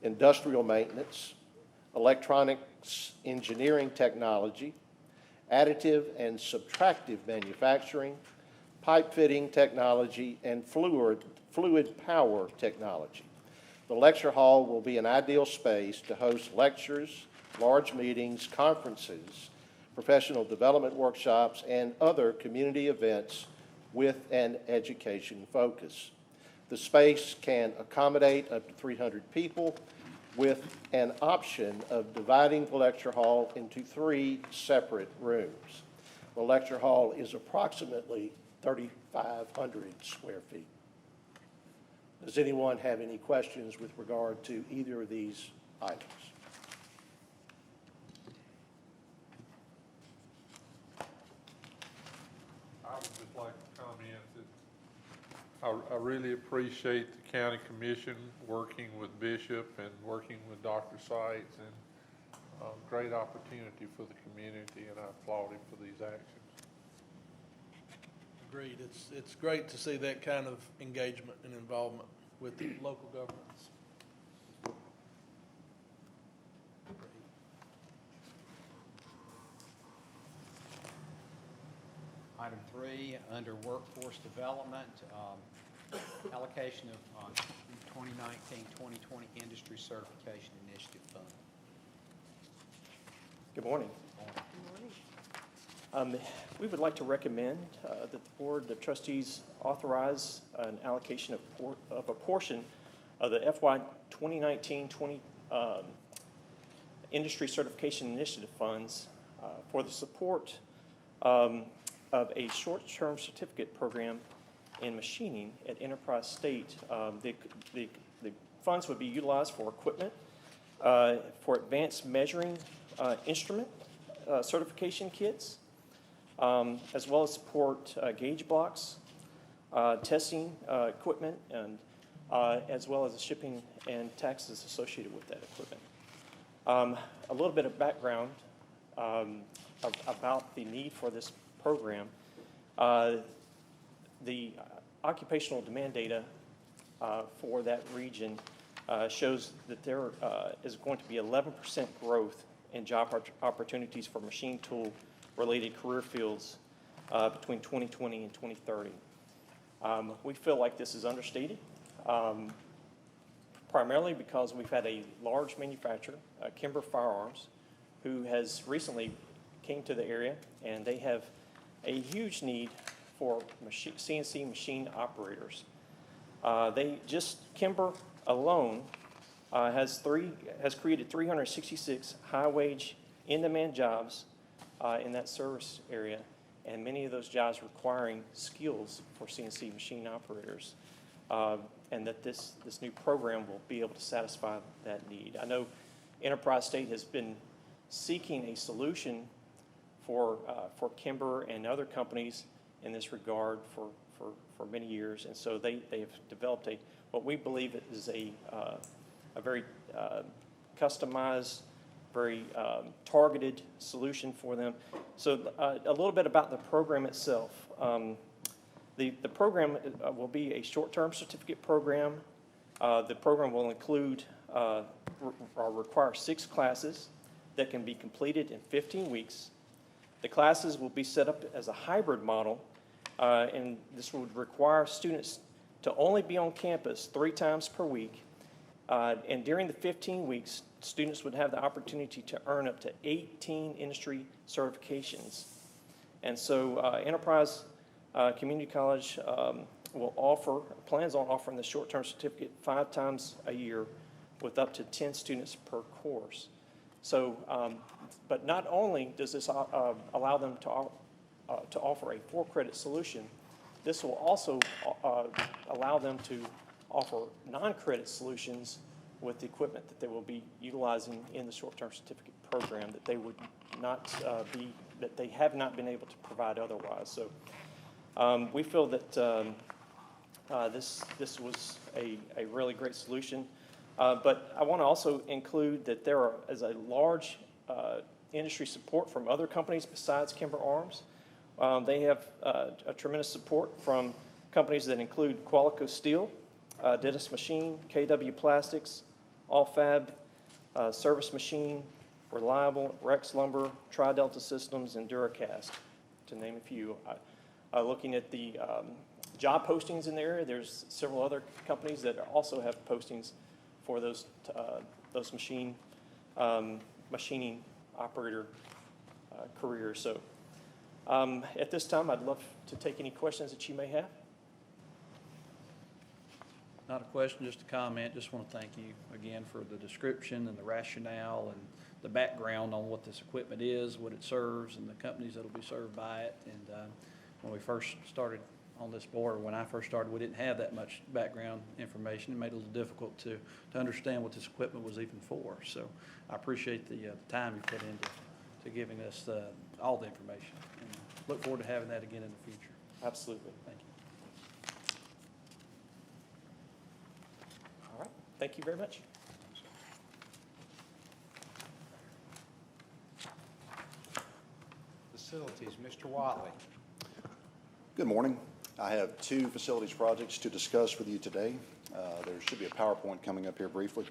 industrial maintenance, electronics engineering technology, additive and subtractive manufacturing, pipe fitting technology, and fluid power technology. The lecture hall will be an ideal space to host lectures, large meetings, conferences, professional development workshops, and other community events with an education focus. The space can accommodate up to 300 people with an option of dividing the lecture hall into 3 separate rooms. The lecture hall is approximately 3,500 square feet. Does anyone have any questions with regard to either of these items? I would just like to comment that I really appreciate the county commission working with Bishop and working with Dr. Seitz, and great opportunity for the community, and I applaud him for these actions. Agreed. It's great to see that kind of engagement and involvement with the local governments. Item 3, under workforce development, allocation of 2019-2020 Industry Certification Initiative Fund. Good morning. We would like to recommend that the Board of Trustees authorize an allocation of a portion of the FY 2019-20 Industry Certification Initiative funds for the support of a short-term certificate program in machining at Enterprise State. The funds would be utilized for equipment, for advanced measuring instrument certification kits, as well as support gauge blocks, testing equipment, and as well as the shipping and taxes associated with that equipment. A little bit of background about the need for this program. The occupational demand data for that region shows that there is going to be 11% growth in job opportunities for machine tool related career fields between 2020 and 2030. We feel like this is understated, primarily because we've had a large manufacturer, Kimber Firearms, who has recently came to the area, and they have a huge need for CNC machine operators. Kimber alone has created 366 high-wage, in-demand jobs in that service area, and many of those jobs requiring skills for CNC machine operators, and that this new program will be able to satisfy that need. I know Enterprise State has been seeking a solution for Kimber and other companies in this regard for many years, and so they have developed what we believe is a very customized, very targeted solution for them. So a little bit about the program itself. The program will be a short-term certificate program. The program will include require 6 classes that can be completed in 15 weeks. The classes will be set up as a hybrid model, and this would require students to only be on campus 3 times per week. And during the 15 weeks, students would have the opportunity to earn up to 18 industry certifications. And so Enterprise Community College plans on offering the short-term certificate 5 times a year with up to 10 students per course. So, but not only does this allow them to offer a 4-credit solution, this will also allow them to offer non-credit solutions with the equipment that they will be utilizing in the short-term certificate program that they would not that they have not been able to provide otherwise. So we feel that this was a really great solution. But I want to also include that there is a large industry support from other companies besides Kimber Arms. They have a tremendous support from companies that include Qualico Steel, Dennis Machine, KW Plastics, Allfab, Service Machine, Reliable, Rex Lumber, Tri-Delta Systems, and Duracast, to name a few. Looking at the job postings in the area, there's several other companies that also have postings for those machining operator careers. So at this time, I'd love to take any questions that you may have. Not a question, just a comment. Just want to thank you again for the description and the rationale and the background on what this equipment is, what it serves, and the companies that'll be served by it. And when we first started on this board, when I first started, we didn't have that much background information. It made it a little difficult to understand what this equipment was even for. So I appreciate the time you put into giving us all the information. And look forward to having that again in the future. Absolutely. Thank you. All right, thank you very much. Facilities, Mr. Watley. Good morning. I have two facilities projects to discuss with you today. There should be a PowerPoint coming up here briefly.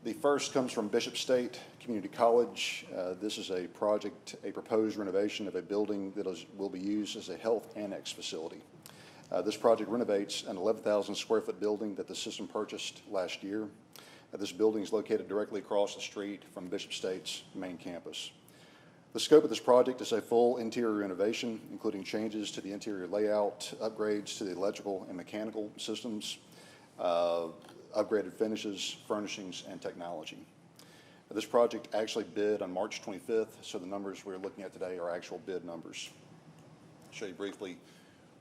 The first comes from Bishop State Community College. This is a project, a proposed renovation of a building that will be used as a health annex facility. This project renovates an 11,000 square foot building that the system purchased last year. This building is located directly across the street from Bishop State's main campus. The scope of this project is a full interior renovation, including changes to the interior layout, upgrades to the electrical and mechanical systems, upgraded finishes, furnishings, and technology. This project actually bid on March 25th, so the numbers we're looking at today are actual bid numbers. I'll show you briefly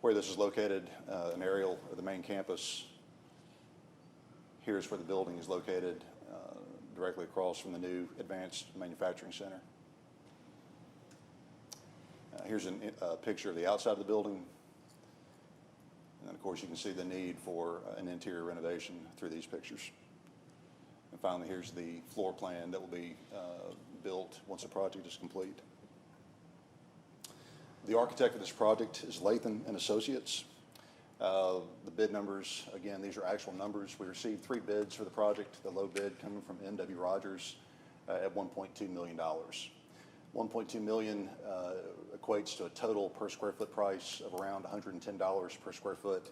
where this is located, an aerial of the main campus. Here's where the building is located, directly across from the new Advanced Manufacturing Center. Here's a picture of the outside of the building. And then, of course, you can see the need for an interior renovation through these pictures. And finally, here's the floor plan that will be built once the project is complete. The architect of this project is Latham and Associates. The bid numbers, again, these are actual numbers. We received 3 bids for the project, the low bid coming from N.W. Rogers at $1.2 million. $1.2 million equates to a total per square foot price of around $110 per square foot.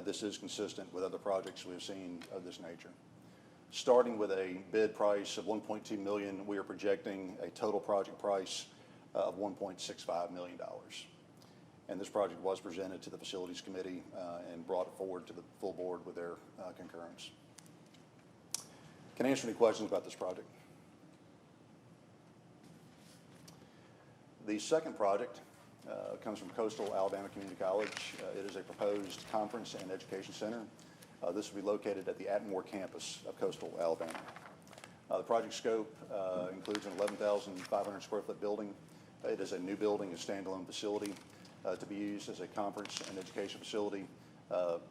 This is consistent with other projects we've seen of this nature. Starting with a bid price of $1.2 million, we are projecting a total project price of $1.65 million. And this project was presented to the Facilities Committee and brought forward to the full board with their concurrence. Can I answer any questions about this project? The second project comes from Coastal Alabama Community College. It is a proposed conference and education center. This will be located at the Atmore campus of Coastal Alabama. The project scope includes an 11,500 square foot building. It is a new building, a standalone facility to be used as a conference and education facility,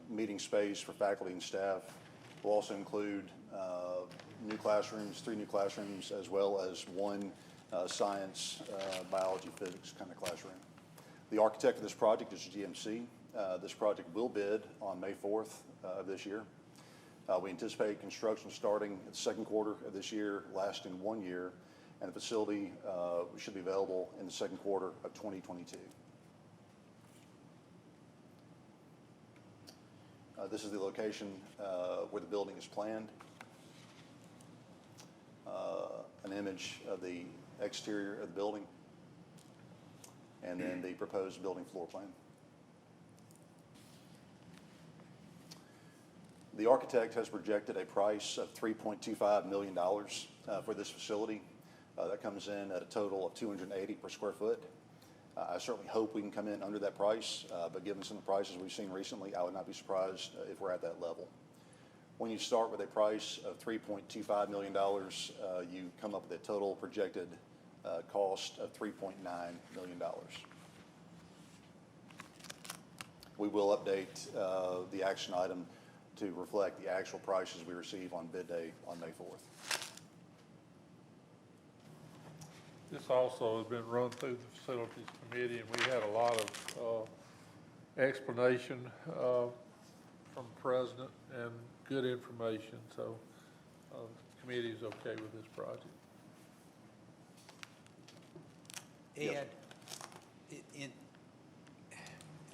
meeting space for faculty and staff. Will also include new classrooms, 3 new classrooms, as well as 1 science, biology, physics kind of classroom. The architect of this project is GMC. This project will bid on May 4th of this year. We anticipate construction starting in the second quarter of this year, lasting 1 year, and the facility should be available in the second quarter of 2022. This is the location where the building is planned. An image of the exterior of the building, and then the proposed building floor plan. The architect has projected a price of $3.25 million for this facility. That comes in at a total of $280 per square foot. I certainly hope we can come in under that price, but given some of the prices we've seen recently, I would not be surprised if we're at that level. When you start with a price of $3.25 million, you come up with a total projected cost of $3.9 million. We will update the action item to reflect the actual prices we receive on bid day on May 4th. This also has been run through the Facilities Committee, and we had a lot of explanation from the President and good information, so the committee is okay with this project. Ed,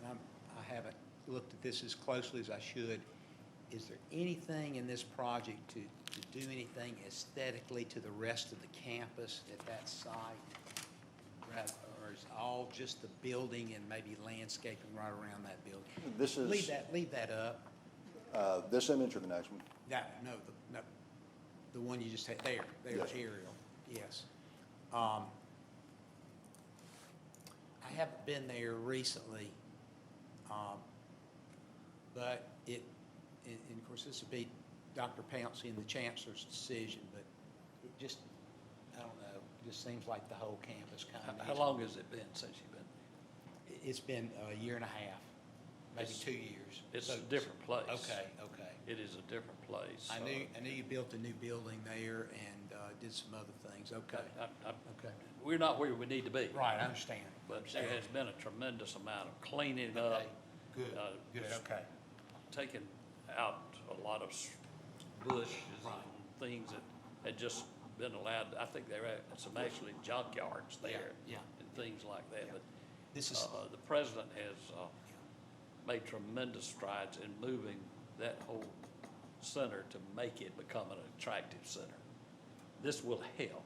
I haven't looked at this as closely as I should. Is there anything in this project to do anything aesthetically to the rest of the campus at that site? Or is all just the building and maybe landscaping right around that building? This is, Leave that up. this image or the next one? No, the one you just had there, there's Yes. aerial, yes. I haven't been there recently, but and of course, this would be Dr. Pouncey and the Chancellor's decision, but it just, I don't know, it just seems like the whole campus kind of. How long has it been since you've been? It's been a year and a half, maybe 2 years. It's So- a different place. Okay. It is a different place. I knew you built a new building there and did some other things, okay. Okay. We're not where we need to be. Right, I understand. But there has been a tremendous amount of cleaning up. Okay, good, good, okay. Taking out a lot of bushes and things that had just been allowed. I think there are some actually junkyards there. Yeah. And things like that. But This is, the president has made tremendous strides in moving that whole center to make it become an attractive center. This will help.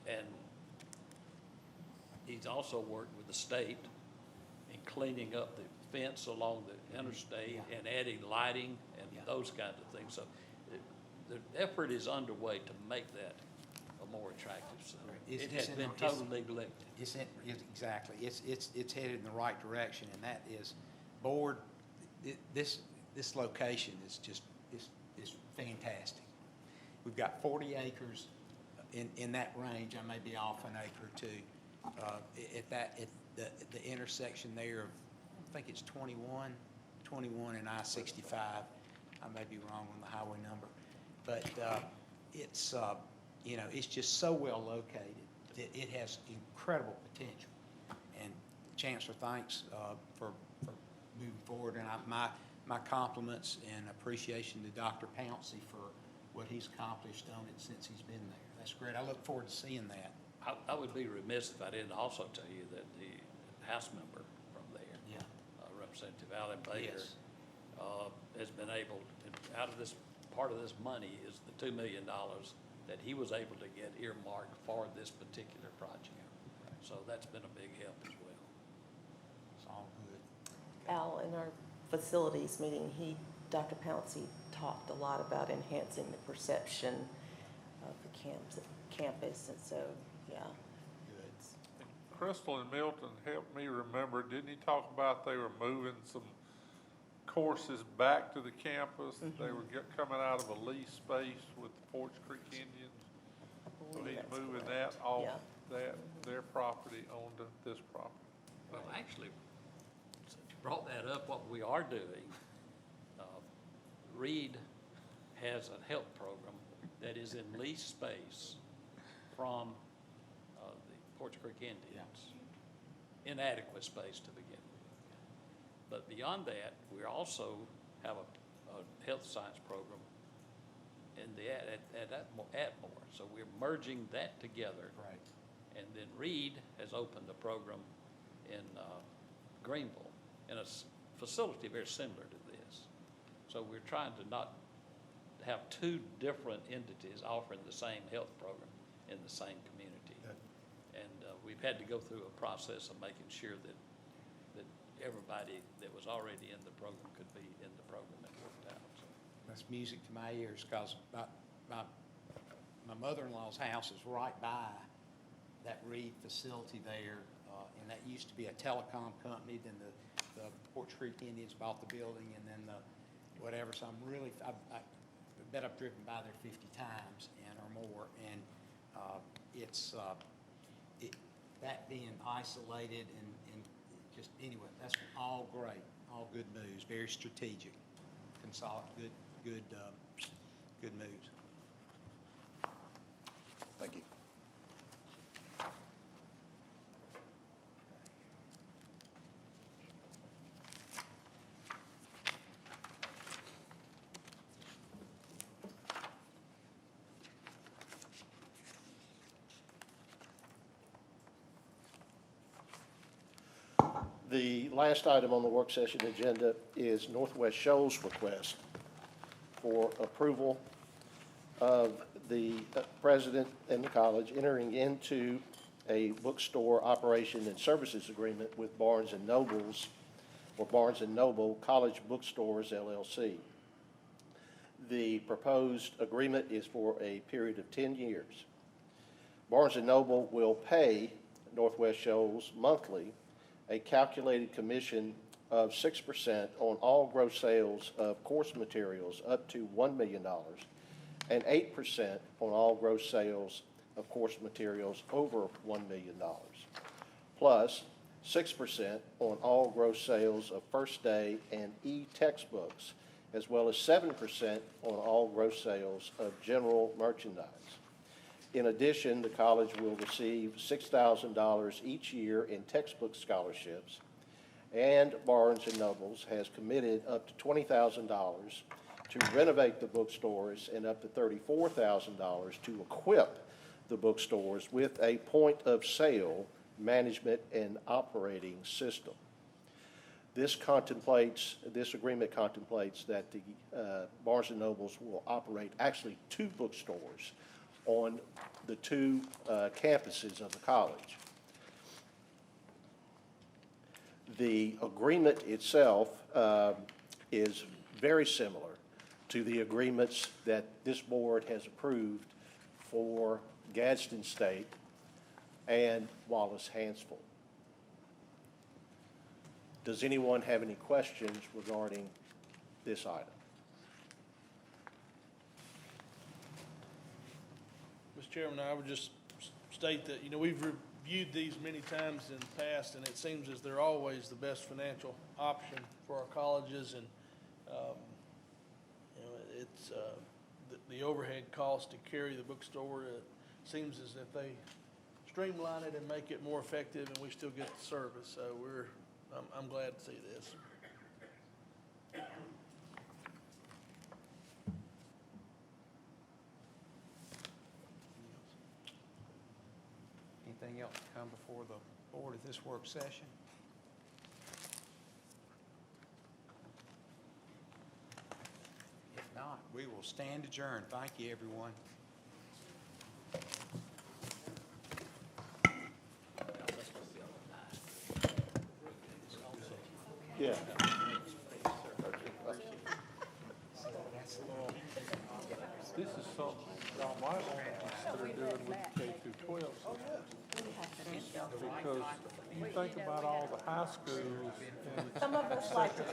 And he's also worked with the state in cleaning up the fence along the interstate and adding lighting and those kinds of things. So the effort is underway to make that a more attractive center. It has been totally neglected. Exactly. It's headed in the right direction, and that is, board, this location is just, is fantastic. We've got 40 acres in that range. I may be off an acre or two. At the intersection there of, I think it's 21 and I-65. I may be wrong on the highway number. But it's, it's just so well located that it has incredible potential. And Chancellor, thanks for moving forward. And my compliments and appreciation to Dr. Pouncey for what he's accomplished on it since he's been there. That's great. I look forward to seeing that. I would be remiss if I didn't also tell you that the House member from there, Representative Alan Baker, has been able, out of this, part of this money is the $2 million that he was able to get earmarked for this particular project. So that's been a big help as well. It's all good. Al, in our facilities meeting, Dr. Pouncey talked a lot about enhancing the perception of the campus, and so, yeah. Crystal and Milton helped me remember, didn't he talk about they were moving some courses back to the campus? They were coming out of a lease space with the Forge Creek Indians. So he's moving that off their property onto this property. Well, actually, since you brought that up, what we are doing, Reed has a health program that is in lease space from the Porch Creek Indians. Inadequate space to begin with. But beyond that, we also have a health science program in at Atmore. So we're merging that together. Right. And then Reed has opened a program in Greenville in a facility very similar to this. So we're trying to not have two different entities offering the same health program in the same community. And we've had to go through a process of making sure that everybody that was already in the program could be in the program that worked out. So. That's music to my ears, because my mother-in-law's house is right by that Reed facility there, and that used to be a telecom company. Then the Porch Creek Indians bought the building, and then the whatever. So I'm really, I bet I've driven by there 50 times or more, and that being isolated and just anyway, that's all great, all good moves, very strategic, good moves. Thank you. The last item on the work session agenda is Northwest Shoals request for approval of the president and the college entering into a bookstore operation and services agreement with Barnes & Nobles, or Barnes & Noble College Bookstores LLC. The proposed agreement is for a period of 10 years. Barnes & Noble will pay Northwest Shoals monthly a calculated commission of 6% on all gross sales of course materials up to $1 million and 8% on all gross sales of course materials over $1 million, plus 6% on all gross sales of first day and e-textbooks, as well as 7% on all gross sales of general merchandise. In addition, the college will receive $6,000 each year in textbook scholarships, and Barnes & Nobles has committed up to $20,000 to renovate the bookstores and up to $34,000 to equip the bookstores with a point-of-sale management and operating system. This agreement contemplates that the Barnes & Nobles will operate actually 2 bookstores on the 2 campuses of the college. The agreement itself is very similar to the agreements that this board has approved for Gadsden State and Wallace-Hansville. Does anyone have any questions regarding this item? Mr. Chairman, I would just state that, we've reviewed these many times in the past, and it seems as they're always the best financial option for our colleges, and, it's, the overhead cost to carry the bookstore, it seems as if they streamline it and make it more effective, and we still get the service, so I'm glad to see this. Anything else to come before the board at this work session? If not, we will stand adjourned. Thank you, everyone. Yeah. This is something y'all might want to consider doing with the K-12 system. Because you think about all the high schools and Some of us like to